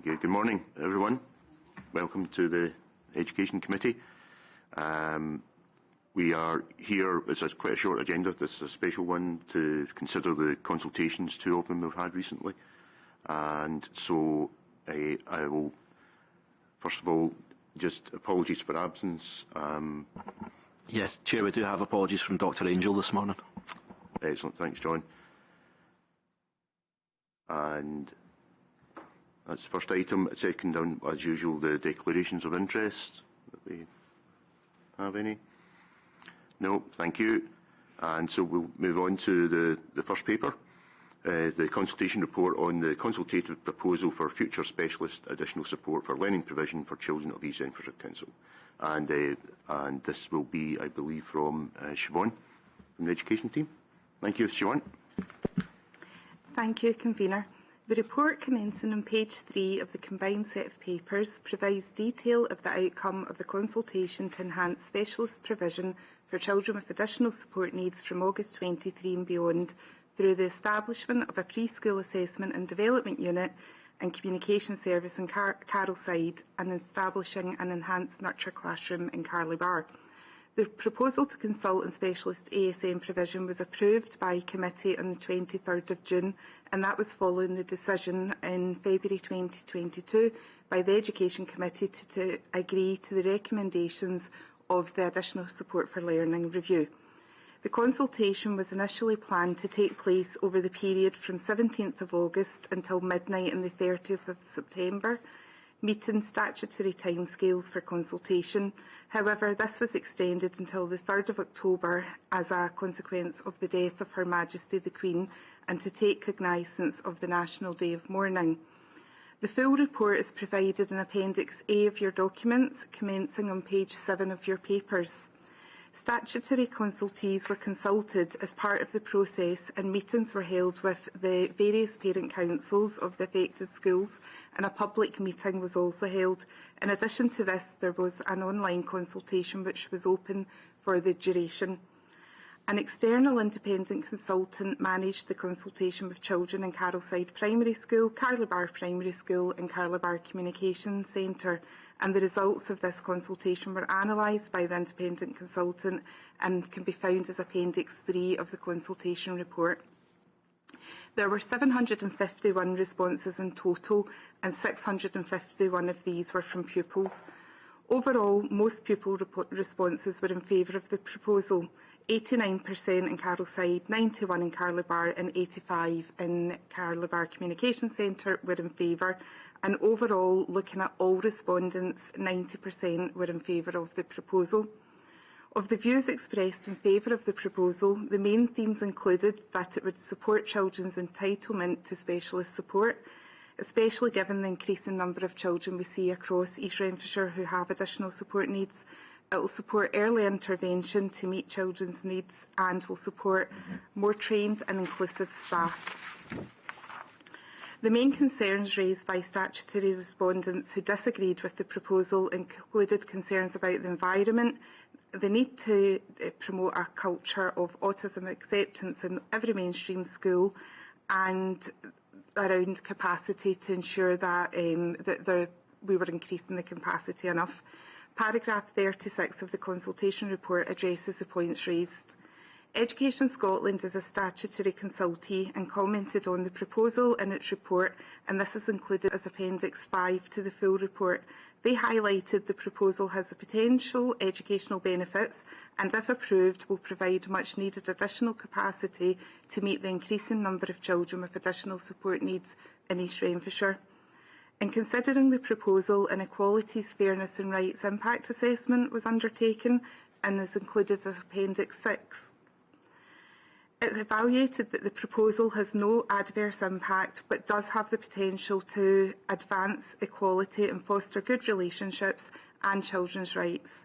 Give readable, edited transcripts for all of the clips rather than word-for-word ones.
you. Good morning, everyone. Welcome to the Education Committee. We are here, it's quite a short agenda, this is a special one to consider the consultations, two of them we've had recently. And so I will, first of all, just apologies for absence. Yes, Chair, we do have apologies from Dr Angel this morning. Excellent, thanks John. And that's the first item. Second down, as usual, the declarations of interest. Do we have any? No, thank you. And so we'll move on to the first paper, the consultation report on the consultative proposal for future specialist additional support for learning provision for children of East Renfrewshire Council. And this will be, I believe, from Siobhan from the education team. Thank you, Siobhan. Thank you, Convener. The report commencing on page 3 of the combined set of papers provides detail of the outcome of the consultation to enhance specialist provision for children with additional support needs from August 23 and beyond through the establishment of a preschool assessment and development unit and communication service in Carrollside and establishing an enhanced nurture classroom in Carleybar. The proposal to consult on specialist ASM provision was approved by committee on the 23rd of June, and that was following the decision in February 2022 by the Education Committee to agree to the recommendations of the Additional Support for Learning review. The consultation was initially planned to take place over the period from 17th of August until midnight on the 30th of September, meeting statutory timescales for consultation. However, this was extended until the 3rd of October as a consequence of the death of Her Majesty the Queen and to take cognisance of the National Day of Mourning. The full report is provided in Appendix A of your documents, commencing on page 7 of your papers. Statutory consultees were consulted as part of the process and meetings were held with the various parent councils of the affected schools, and a public meeting was also held. In addition to this, there was an online consultation which was open for the duration. An external independent consultant managed the consultation with children in Carrollside Primary School, Carleybar Primary School and Carleybar Communication Centre, and the results of this consultation were analysed by the independent consultant and can be found as Appendix 3 of the consultation report. There were 751 responses in total, and 651 of these were from pupils. Overall, most pupil responses were in favour of the proposal. 89% in Carrollside, 91% in Carleybar and 85% in Carleybar Communication Centre were in favour, and overall, looking at all respondents, 90% were in favour of the proposal. Of the views expressed in favour of the proposal, the main themes included that it would support children's entitlement to specialist support, especially given the increasing number of children we see across East Renfrewshire who have additional support needs. It will support early intervention to meet children's needs and will support more trained and inclusive staff. The main concerns raised by statutory respondents who disagreed with the proposal included concerns about the environment, the need to promote a culture of autism acceptance in every mainstream school, and around capacity to ensure that, we were increasing the capacity enough. Paragraph 36 of the consultation report addresses the points raised. Education Scotland is a statutory consultee and commented on the proposal in its report, and this is included as Appendix 5 to the full report. They highlighted the proposal has the potential educational benefits and, if approved, will provide much needed additional capacity to meet the increasing number of children with additional support needs in East Renfrewshire. In considering the proposal, an Equalities, Fairness and Rights Impact Assessment was undertaken and is included as Appendix 6. It evaluated that the proposal has no adverse impact but does have the potential to advance equality and foster good relationships and children's rights.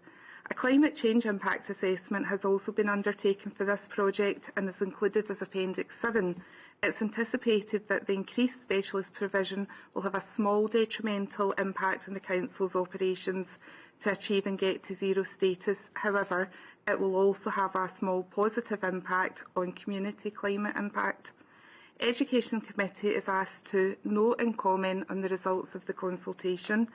A climate change impact assessment has also been undertaken for this project and is included as Appendix 7. It's anticipated that the increased specialist provision will have a small detrimental impact on the Council's operations to achieve and get to zero status. However, it will also have a small positive impact on community climate impact. Education Committee is asked to note and comment on the results of the consultation,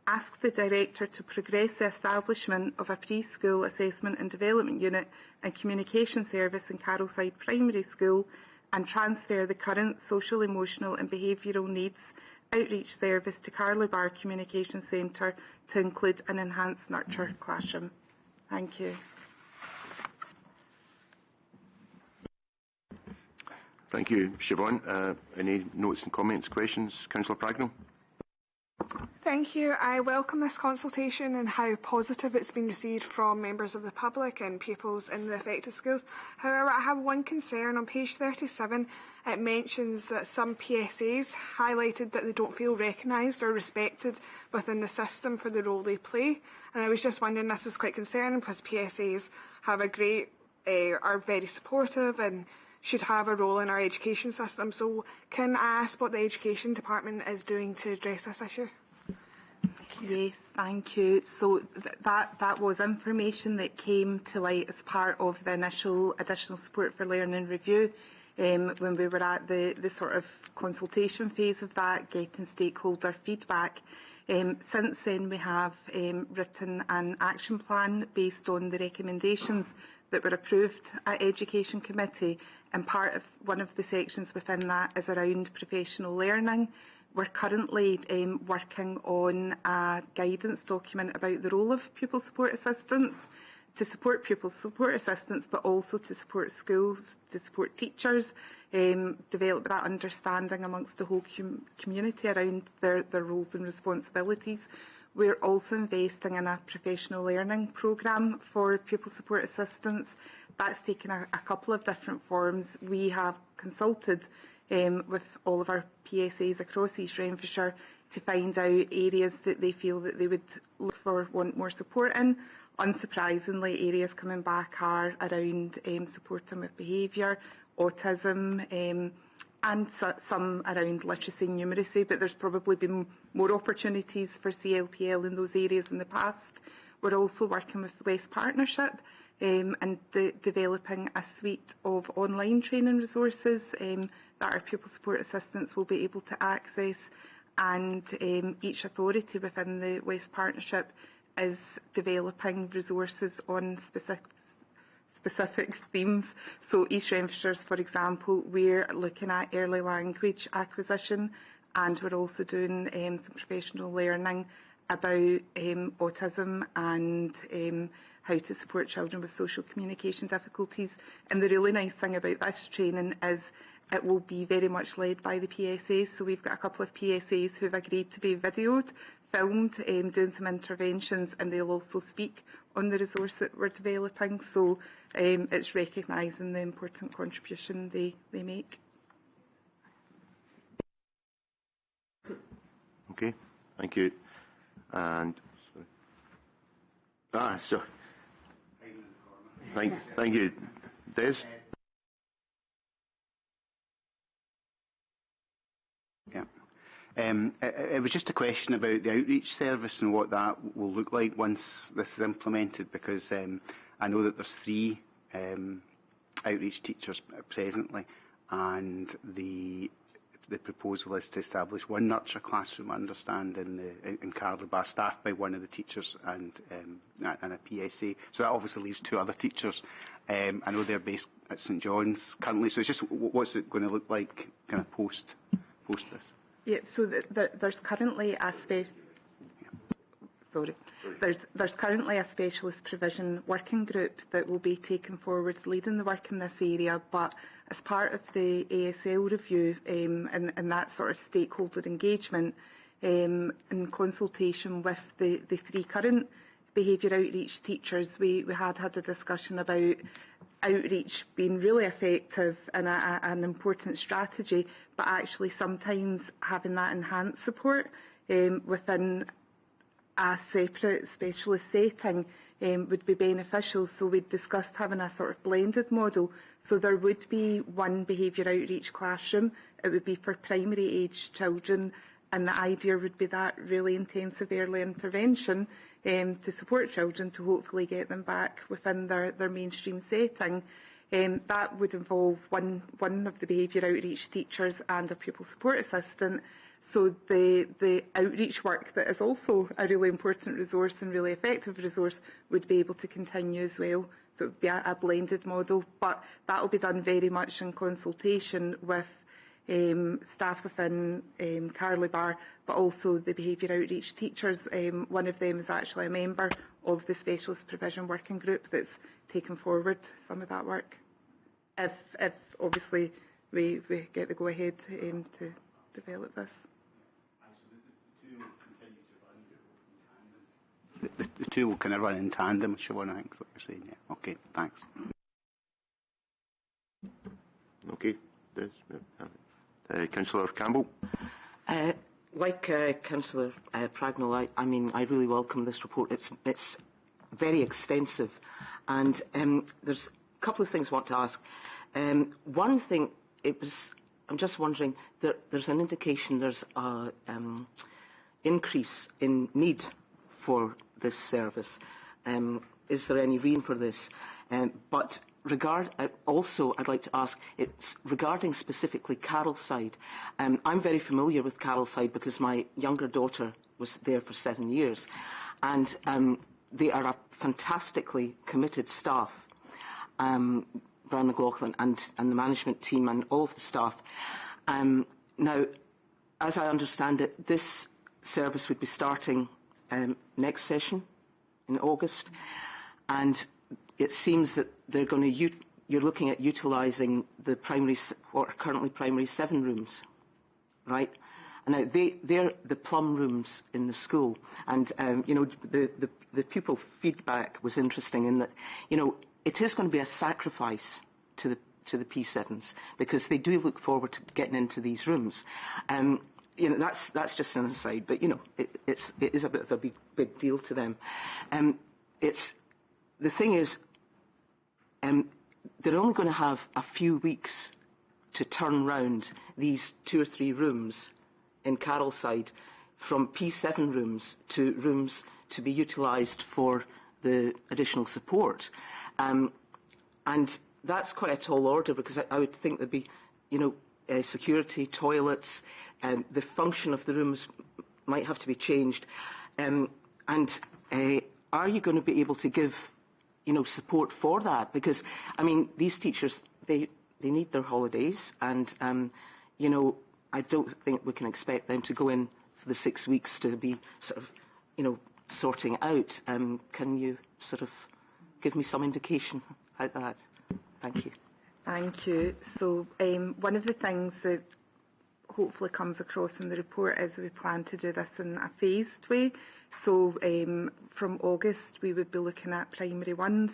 ask the Director to progress the establishment of a preschool assessment and development unit and communication service in Carrollside Primary School, and transfer the current social, emotional and behavioural needs outreach service to Carlow Bar Communication Centre to include an enhanced nurture classroom. Thank you. Thank you, Siobhan. Any notes and comments, questions? Councillor Pragnell. Thank you. I welcome this consultation and how positive it's been received from members of the public and pupils in the affected schools. However, I have one concern. On page 37, it mentions that some PSAs highlighted that they don't feel recognised or respected within the system for the role they play. And I was just wondering, this is quite concerning because PSAs have a great, are very supportive and should have a role in our education system. So can I ask what the Education Department is doing to address this issue? Yes, thank you. So that was information that came to light as part of the initial additional support for learning review when we were at the sort of consultation phase of that, getting stakeholder feedback. Since then we have written an action plan based on the recommendations that were approved at Education Committee, and part of one of the sections within that is around professional learning. We're currently working on a guidance document about the role of pupil support assistants to support pupil support assistants, but also to support schools, to support teachers, develop that understanding amongst the whole community around their roles and responsibilities. We're also investing in a professional learning programme for pupil support assistants. That's taken a couple of different forms. We have consulted with all of our PSAs across East Renfrewshire to find out areas that they feel that they would look for, want more support in. Unsurprisingly, areas coming back are around supporting with behaviour, autism, and some around literacy and numeracy, but there's probably been more opportunities for CLPL in those areas in the past. We're also working with the West Partnership and developing a suite of online training resources that our pupil support assistants will be able to access, and each authority within the West Partnership is developing resources on specific themes. So East Renfrewshire's, for example, we're looking at early language acquisition, and we're also doing some professional learning about autism and how to support children with social communication difficulties. And the really nice thing about this training is it will be very much led by the PSAs. So we've got a couple of PSAs who've agreed to be videoed, filmed, doing some interventions, and they'll also speak on the resource that we're developing. So it's recognising the important contribution they make. Okay, thank you. And so thank you, Des. Yeah. It was just a question about the outreach service and what that will look like once this is implemented, because I know that there's 3 outreach teachers presently, and the proposal is to establish 1 nurture classroom, I understand, in Carlow Bar, staffed by one of the teachers and a PSA. So that obviously leaves 2 other teachers. I know they're based at St John's currently, so it's just what's it going to look like kind of post this? Yeah, so there's currently a There's currently a specialist provision working group that will be taken forward leading the work in this area, but as part of the ASL review and that sort of stakeholder engagement, in consultation with the 3 current behaviour outreach teachers, we had a discussion about outreach being really effective and an important strategy, but actually sometimes having that enhanced support within a separate specialist setting would be beneficial. So we discussed having a sort of blended model. So there would be 1 behaviour outreach classroom. It would be for primary age children, and the idea would be that really intensive early intervention to support children to hopefully get them back within their mainstream setting. That would involve one of the behaviour outreach teachers and a pupil support assistant. So the outreach work that is also a really important resource and really effective resource would be able to continue as well. So it would be a blended model, but that will be done very much in consultation with staff within Carly Bar, but also the behaviour outreach teachers. One of them is actually a member of the Specialist Provision Working Group that's taken forward some of that work. If obviously we get the go-ahead to develop this. The two will kind of run in tandem, Siobhan, I think is what you're saying. Yeah. Okay, thanks. Okay. Councillor Campbell. Like Councillor Pragnall, I really welcome this report. It's very extensive, and there's a couple of things I want to ask. One thing, I'm just wondering, there's an indication there's a increase in need for this service. Is there any reason for this? But also, I'd like to ask, it's regarding specifically Carrollside. I'm very familiar with Carrollside because my younger daughter was there for 7 years, and they are a fantastically committed staff. Brian McLaughlin and the management team and all of the staff. Now, as I understand it, this service would be starting next session in August, and it seems that they're going to you're looking at utilising the what are currently primary 7 rooms, right? And now they're the plum rooms in the school, and the pupil feedback was interesting in that it is going to be a sacrifice to the P7s because they do look forward to getting into these rooms. That's just an aside, but it is a bit of a big deal to them. The thing is, they're only going to have a few weeks to turn round these 2 or 3 rooms in Carrollside from P7 rooms to be utilised for the additional support, and that's quite a tall order because I would think there'd be, security, toilets, the function of the rooms might have to be changed, and are you going to be able to give support for that? Because these teachers they need their holidays, and I don't think we can expect them to go in for the 6 weeks to be sort of sorting out. Can you sort of give me some indication about that? Thank you. Thank you. So one of the things that hopefully comes across in the report is we plan to do this in a phased way. So from August we would be looking at primary 1s.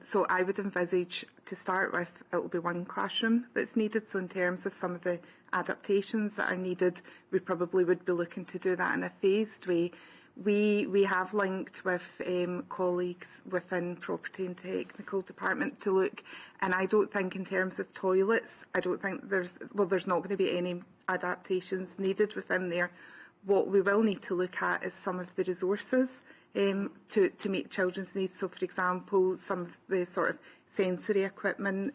So I would envisage to start with it will be 1 classroom that's needed. So in terms of some of the adaptations that are needed, we probably would be looking to do that in a phased way. We have linked with colleagues within property and technical department to look, and I don't think in terms of toilets, I don't think there's not going to be any adaptations needed within there. What we will need to look at is some of the resources to meet children's needs. So, for example, some of the sort of sensory equipment.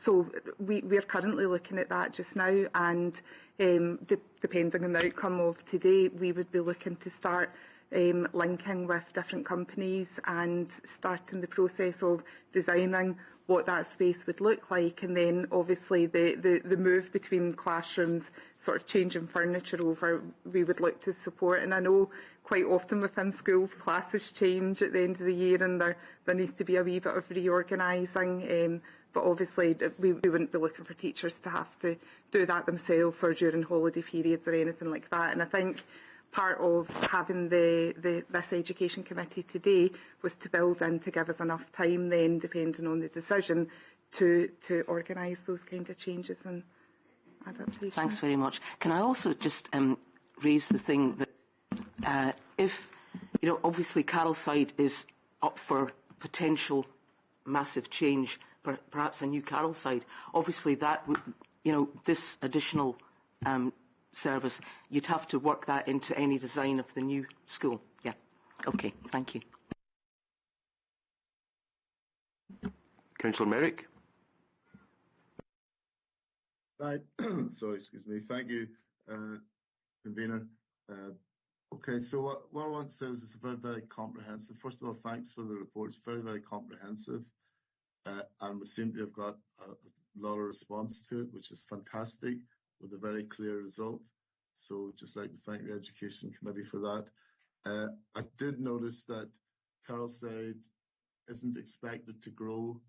So we're currently looking at that just now, and depending on the outcome of today, we would be looking to start linking with different companies and starting the process of designing what that space would look like, and then obviously the move between classrooms, sort of changing furniture over, we would look to support. And I know quite often within schools classes change at the end of the year, and there needs to be a wee bit of reorganising. But obviously we wouldn't be looking for teachers to have to do that themselves or during holiday periods or anything like that. And I think part of having this education committee today was to build in to give us enough time then, depending on the decision, to organise those kind of changes and adaptations. Thanks very much. Can I also just raise the thing that if, obviously Carrollside is up for potential massive change, perhaps a new Carrollside, obviously that would, this additional service, you'd have to work that into any design of the new school. Yeah. Okay. Thank you. Councillor Merrick. Right. Sorry, excuse me. Thank you, convener. Okay, so what I want to say is it's very, very comprehensive. First of all, thanks for the report. It's very, very comprehensive. And we seem to have got a lot of response to it, which is fantastic, with a very clear result. So just like to thank the Education Committee for that. I did notice that Carol said isn't expected to grow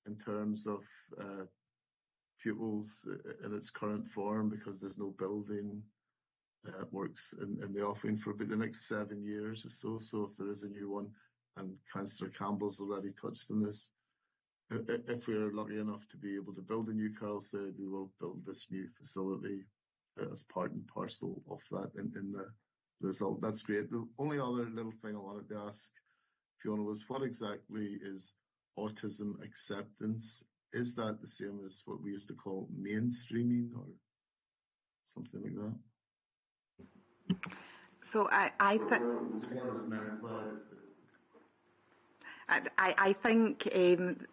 in terms of pupils in its current form because there's no building works in the offering for about the next 7 years or so. So if there is a new one, and Councillor Campbell's already touched on this, if we're lucky enough to be able to build a new, Carol said, we will build this new facility as part and parcel of that in the result. That's great. The only other little thing I wanted to ask Fiona was, what exactly is autism acceptance? Is that the same as what we used to call mainstreaming or something like that? So I think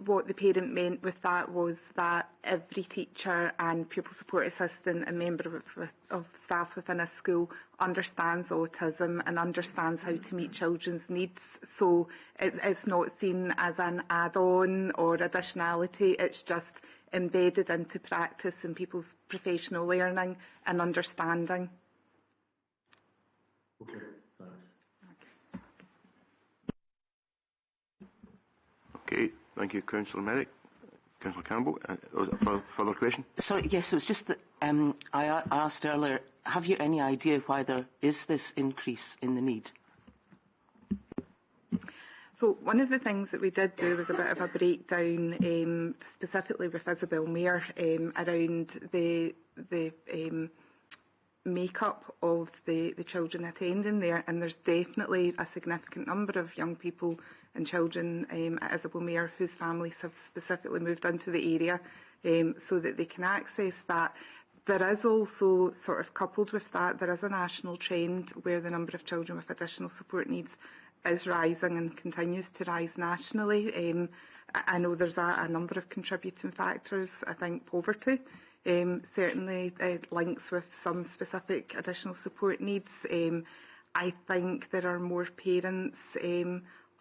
what the parent meant with that was that every teacher and pupil support assistant and member of staff within a school understands autism and understands how to meet children's needs. So it's not seen as an add-on or additionality, it's just embedded into practice in people's professional learning and understanding. Okay, thanks. Okay, thank you, Councillor Merrick. Councillor Campbell, further question? Sorry, yes, it was just that I asked earlier, have you any idea why there is this increase in the need? So one of the things that we did do was a bit of a breakdown, specifically with Isabel Mayer, around the makeup of the children attending there, and there's definitely a significant number of young people and children at Isabel Mayer whose families have specifically moved into the area so that they can access that. There is also, sort of coupled with that, there is a national trend where the number of children with additional support needs is rising and continues to rise nationally. I know there's a number of contributing factors. I think poverty certainly links with some specific additional support needs. I think there are more parents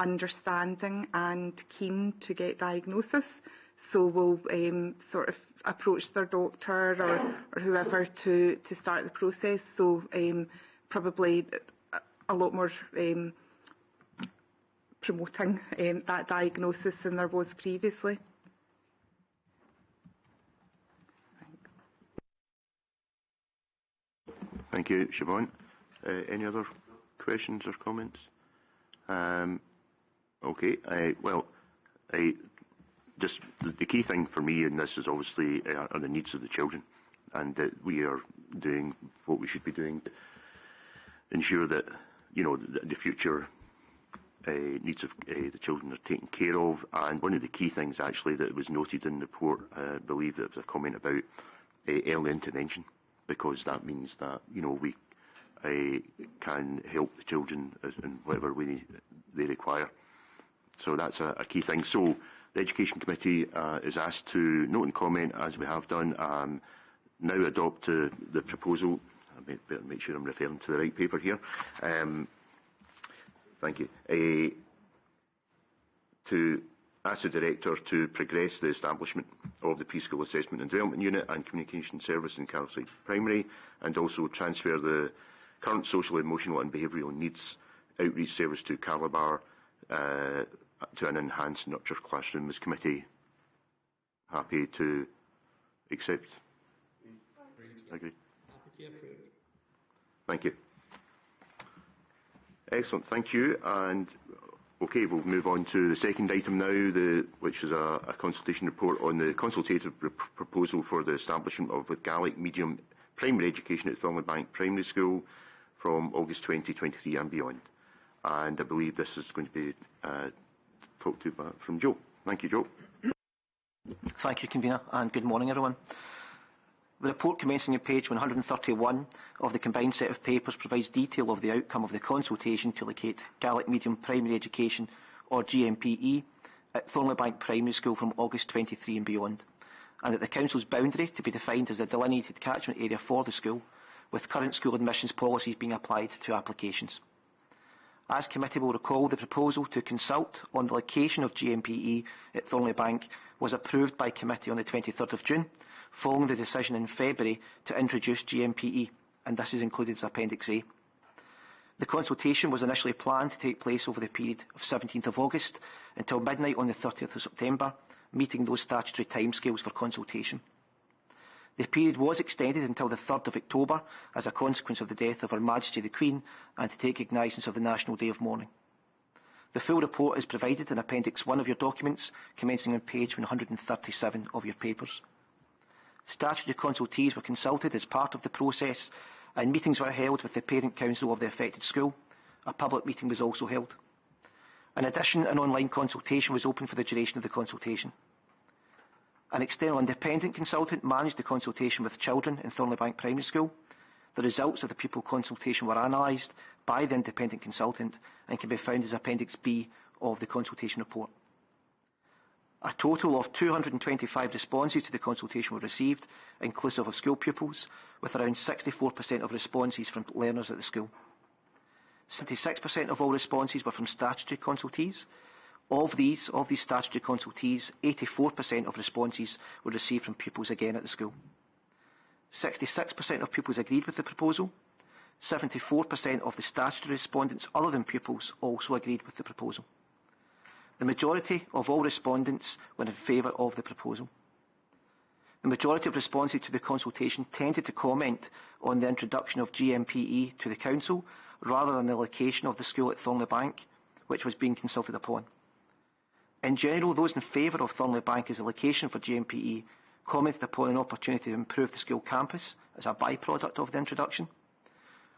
understanding and keen to get diagnosis, so will sort of approach their doctor or whoever to start the process. So probably a lot more promoting that diagnosis than there was previously. Thank you, Siobhan. Any other questions or comments? Okay, just the key thing for me in this is obviously are the needs of the children, and that we are doing what we should be doing to ensure that, you know, the future needs of the children are taken care of. And one of the key things actually that was noted in the report, I believe that was a comment about early intervention, because that means that, you know, we can help the children in whatever way they require. So that's a key thing. So the Education Committee is asked to note and comment, as we have done, now adopt the proposal. I better make sure I'm referring to the right paper here. Thank you. To ask the Director to progress the establishment of the Preschool Assessment and Development Unit and Communication Service in Carlside Primary, and also transfer the current social, emotional and behavioural needs outreach service to Calabar to an enhanced nurture classroom. Is committee happy to accept? Agreed. Happy to approve. Thank you. Excellent, thank you. And okay, we'll move on to the second item now, which is a consultation report on the consultative proposal for the establishment of the Gaelic medium primary education at Thornleybank Primary School from August 2023 and beyond. And I believe this is going to be talked to from Joe. Thank you, Joe. Thank you, Convener, and good morning, everyone. The report commencing at page 131 of the combined set of papers provides detail of the outcome of the consultation to locate Gaelic medium primary education, or GMPE, at Thornley Bank Primary School from August 23 and beyond, and that the Council's boundary to be defined as the delineated catchment area for the school, with current school admissions policies being applied to applications. As committee will recall, the proposal to consult on the location of GMPE at Thornley Bank was approved by committee on the 23rd of June, following the decision in February to introduce GMPE, and this is included as Appendix A. The consultation was initially planned to take place over the period of 17th of August until midnight on the 30th of September, meeting those statutory timescales for consultation. The period was extended until the 3rd of October as a consequence of the death of Her Majesty the Queen and to take cognizance of the National Day of Mourning. The full report is provided in Appendix 1 of your documents, commencing on page 137 of your papers. Statutory consultees were consulted as part of the process, and meetings were held with the Parent Council of the affected school. A public meeting was also held. In addition, an online consultation was open for the duration of the consultation. An external independent consultant managed the consultation with children in Thornley Bank Primary School. The results of the pupil consultation were analysed by the independent consultant and can be found as Appendix B of the consultation report. A total of 225 responses to the consultation were received, inclusive of school pupils, with around 64% of responses from learners at the school. 76% of all responses were from statutory consultees. Of these statutory consultees, 84% of responses were received from pupils again at the school. 66% of pupils agreed with the proposal. 74% of the statutory respondents other than pupils also agreed with the proposal. The majority of all respondents were in favour of the proposal. The majority of responses to the consultation tended to comment on the introduction of GMPE to the Council rather than the location of the school at Thornley Bank, which was being consulted upon. In general, those in favour of Thornley Bank as a location for GMPE commented upon an opportunity to improve the school campus as a by-product of the introduction.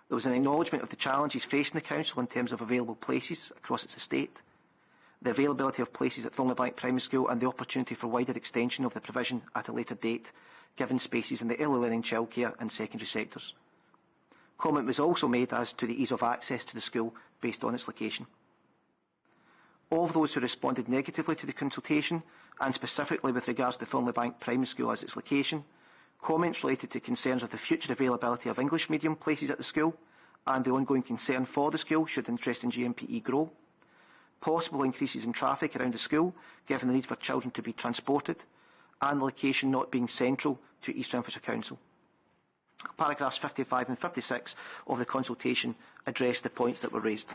There was an acknowledgement of the challenges facing the Council in terms of available places across its estate, the availability of places at Thornley Bank Primary School and the opportunity for wider extension of the provision at a later date, given spaces in the early learning, childcare and secondary sectors. Comment was also made as to the ease of access to the school based on its location. Of those who responded negatively to the consultation, and specifically with regards to Thornley Bank Primary School as its location, comments related to concerns of the future availability of English medium places at the school and the ongoing concern for the school should interest in GMPE grow, possible increases in traffic around the school given the need for children to be transported, and the location not being central to East Renfrewshire Council. Paragraphs 55 and 56 of the consultation address the points that were raised.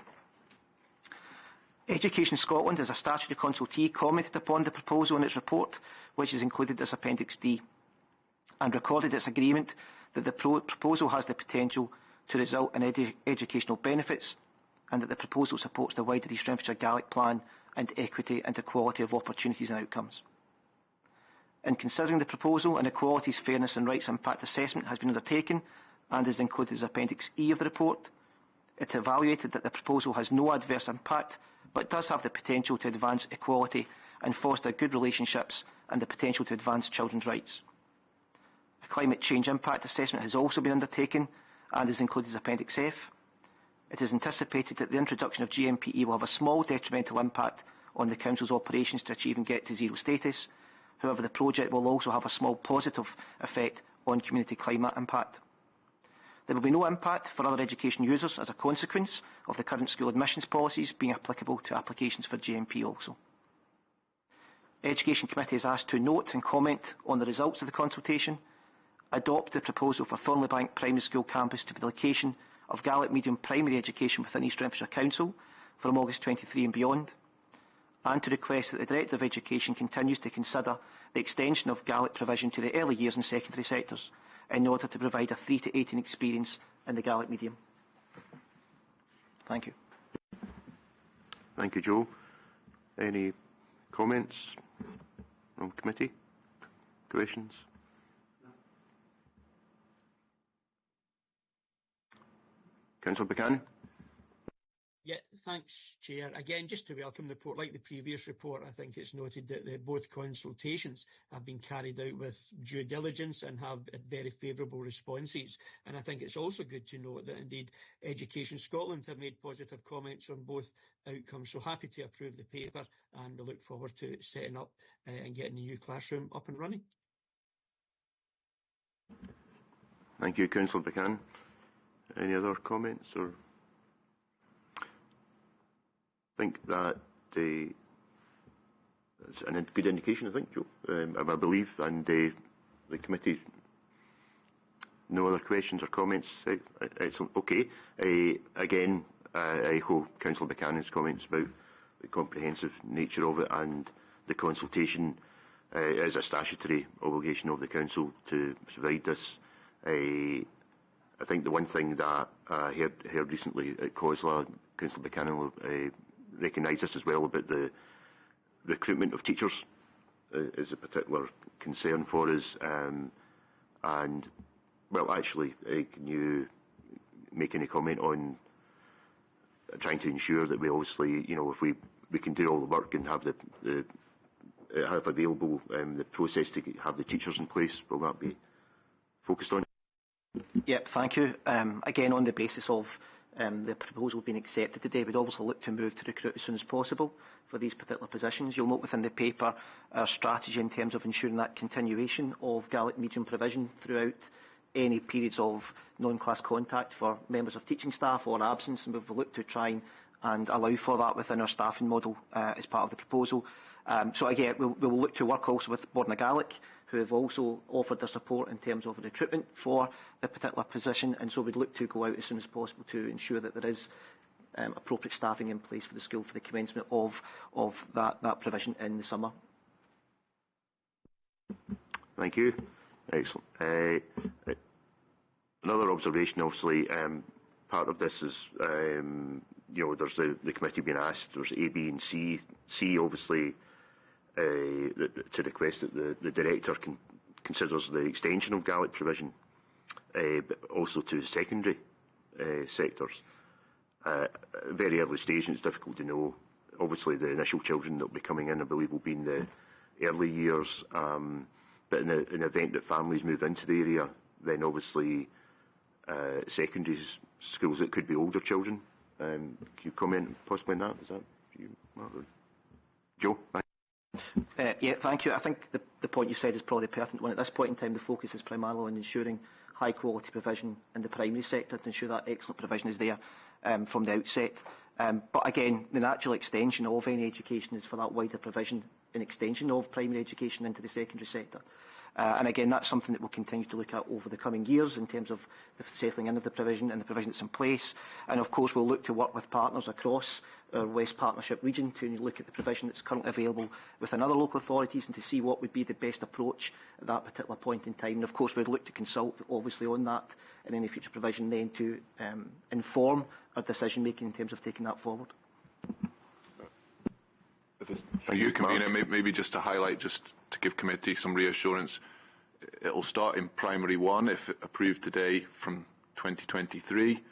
Education Scotland, as a statutory consultee, commented upon the proposal in its report, which is included as Appendix D, and recorded its agreement that the proposal has the potential to result in educational benefits, and that the proposal supports the wider East Renfrewshire Gaelic plan and equity and equality of opportunities and outcomes. In considering the proposal, an equalities, fairness and rights impact assessment has been undertaken and is included as Appendix E of the report. It evaluated that the proposal has no adverse impact, but does have the potential to advance equality and foster good relationships and the potential to advance children's rights. A climate change impact assessment has also been undertaken and is included as Appendix F. It is anticipated that the introduction of GMPE will have a small detrimental impact on the Council's operations to achieve and get to zero status. However, the project will also have a small positive effect on community climate impact. There will be no impact for other education users as a consequence of the current school admissions policies being applicable to applications for GMP also. Education Committee is asked to note and comment on the results of the consultation, adopt the proposal for Thornley Bank Primary School campus to be the location of Gaelic medium primary education within East Renfrewshire Council from August 23 and beyond, and to request that the Director of Education continues to consider the extension of Gaelic provision to the early years and secondary sectors in order to provide a 3 to 18 experience in the Gaelic medium. Thank you. Thank you, Joe. Any comments from committee? Questions? Councillor Buchanan. Yeah, thanks, Chair. Again, just to welcome the report. Like the previous report, I think it's noted that both consultations have been carried out with due diligence and have very favourable responses. And I think it's also good to note that indeed Education Scotland have made positive comments on both outcomes. So happy to approve the paper, and we look forward to setting up and getting the new classroom up and running. Thank you, Councillor Buchanan. Any other comments? Or I think that that's a good indication, I think, Joe, I believe, and the committee, no other questions or comments. Excellent. Okay. Again, I echo Councillor Buchanan's comments about the comprehensive nature of it, and the consultation is a statutory obligation of the Council to provide this. I think the one thing that I heard recently at COSLA, Councillor Buchanan recognised this as well, about the recruitment of teachers is a particular concern for us. And, well, actually, can you make any comment on trying to ensure that we obviously, you know, if we can do all the work and have have available the process to have the teachers in place, will that be focused on? Yep, thank you. Again, on the basis of the proposal being accepted today, we'd obviously look to move to recruit as soon as possible for these particular positions. You'll note within the paper our strategy in terms of ensuring that continuation of Gaelic medium provision throughout any periods of non-class contact for members of teaching staff or absence, and we've looked to try and allow for that within our staffing model as part of the proposal. So again, we will look to work also with Borna Gaelic, who have also offered their support in terms of recruitment for the particular position, and so we'd look to go out as soon as possible to ensure that there is appropriate staffing in place for the school for the commencement of that provision in the summer. Thank you. Excellent. Another observation, obviously, part of this is, you know, there's the committee being asked, there's A, B and C. C, obviously, to request that the director considers the extension of Gaelic provision, but also to secondary sectors. Very early stage, and it's difficult to know. Obviously, the initial children that will be coming in, I believe, will be in the early years. But in the event that families move into the area, then obviously secondary schools, it could be older children. Can you comment possibly on that? Is that for you, Mark? Joe? Yeah, thank you. I think the point you said is probably the pertinent one. At this point in time, the focus is primarily on ensuring high quality provision in the primary sector, to ensure that excellent provision is there from the outset. But again, the natural extension of any education is for that wider provision and extension of primary education into the secondary sector. And again, that's something that we'll continue to look at over the coming years in terms of the settling in of the provision and the provision that's in place. And of course, we'll look to work with partners across our West Partnership region to look at the provision that's currently available within other local authorities and to see what would be the best approach at that particular point in time. And of course, we'd look to consult, obviously, on that and any future provision then to inform our decision making in terms of taking that forward. For you, Convener, maybe just to highlight, just to give committee some reassurance, it will start in primary one if approved today from 2023.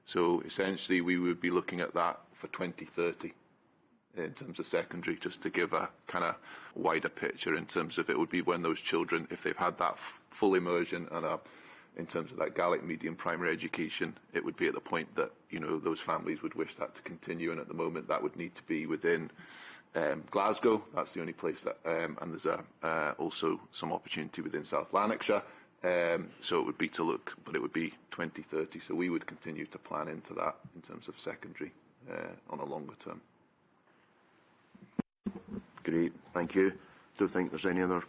So essentially we would be looking at that for 2030 in terms of secondary, just to give a kind of wider picture in terms of it would be when those children, if they've had that full immersion and in terms of that Gaelic medium primary education, it would be at the point that, you know, those families would wish that to continue, and at the moment that would need to be within Glasgow. That's the only place that, and there's also some opportunity within South Lanarkshire. So it would be to look, but it would be 2030. So we would continue to plan into that in terms of secondary on a longer term. Great, thank you. Don't think there's any other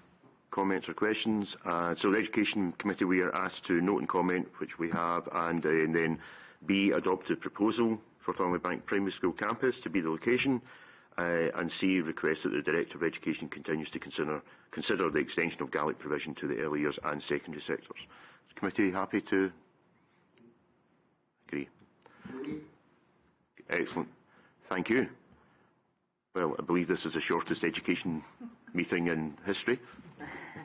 comments or questions. So the Education Committee, we are asked to note and comment, which we have, and then B, adopt a proposal for Thornley Bank Primary School campus to be the location. And C, request that the Director of Education continues to consider the extension of Gaelic provision to the early years and secondary sectors. Is the committee happy to agree? Excellent. Thank you. Well, I believe this is the shortest education meeting in history,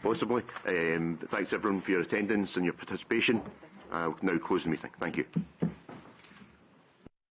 possibly. Thanks everyone for your attendance and your participation. I'll now close the meeting. Thank you.